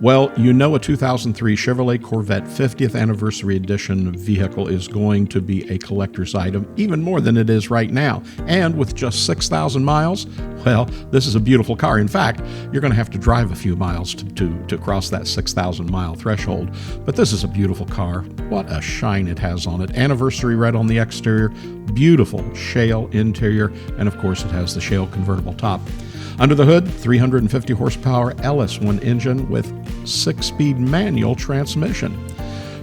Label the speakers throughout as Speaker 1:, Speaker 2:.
Speaker 1: Well, you know a 2003 Chevrolet Corvette 50th Anniversary Edition vehicle is going to be a collector's item, even more than it is right now. And with just 6,000 miles, well, this is a beautiful car. In fact, you're going to have to drive a few miles to cross that 6,000 mile threshold. But this is a beautiful car. What a shine it has on it. Anniversary red on the exterior, beautiful Shale interior, and of course it has the Shale convertible top. Under the hood, 350 horsepower LS1 engine with 6-speed manual transmission.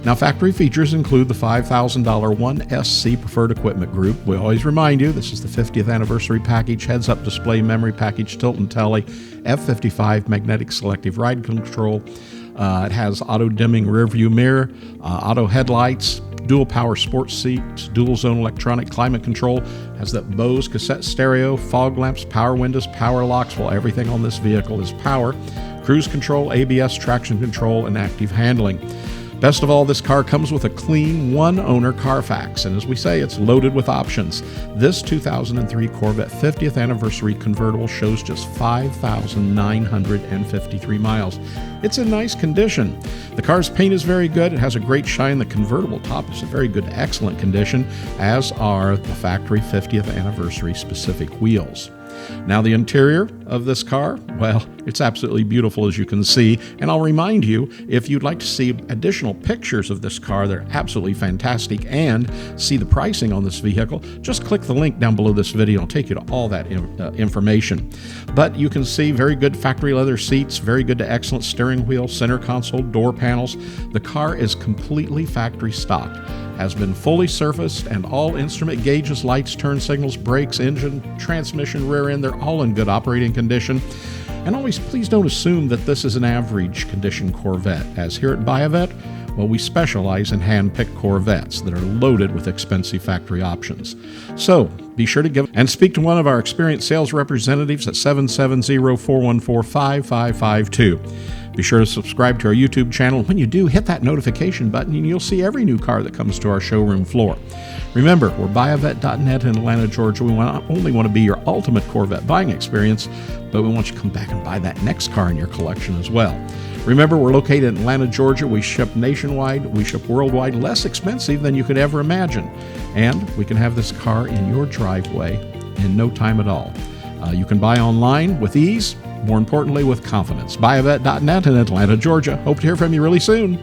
Speaker 1: Now, factory features include the $5,000 1SC Preferred Equipment Group. We always remind you, this is the 50th anniversary package, heads-up display memory package, tilt and telly, F55 magnetic selective ride control. It has auto-dimming rear-view mirror, auto headlights, dual power sports seats, dual zone electronic climate control, has that Bose cassette stereo, fog lamps, power windows, power locks. Well, everything on this vehicle is power, cruise control, ABS, traction control, and active handling. Best of all, this car comes with a clean one-owner Carfax, and as we say, it's loaded with options. This 2003 Corvette 50th Anniversary Convertible shows just 5,953 miles. It's in nice condition. The car's paint is very good. It has a great shine. The convertible top is in very good, excellent condition, as are the factory 50th Anniversary specific wheels. Now, the interior of this car, well, it's absolutely beautiful, as you can see. And I'll remind you, if you'd like to see additional pictures of this car, they're absolutely fantastic, and see the pricing on this vehicle, just click the link down below this video. It'll take you to all that information. But you can see very good factory leather seats, very good to excellent steering wheel, center console, door panels. The car is completely factory stocked, has been fully surfaced, and all instrument gauges, lights, turn signals, brakes, engine, transmission, rear end, they're all in good operating condition. And always please don't assume that this is an average condition Corvette, as here at Buyavette, well, we specialize in hand-picked Corvettes that are loaded with expensive factory options. So be sure to give and speak to one of our experienced sales representatives at 770-414-5552. Be sure to subscribe to our YouTube channel. When you do, hit that notification button and you'll see every new car that comes to our showroom floor. Remember, we're Buyavette.net in Atlanta, Georgia. We not only want to be your ultimate Corvette buying experience, but we want you to come back and buy that next car in your collection as well. Remember, we're located in Atlanta, Georgia. We ship nationwide. We ship worldwide, less expensive than you could ever imagine. And we can have this car in your driveway in no time at all. You can buy online with ease, more importantly, with confidence. Buyavette.net in Atlanta, Georgia. Hope to hear from you really soon.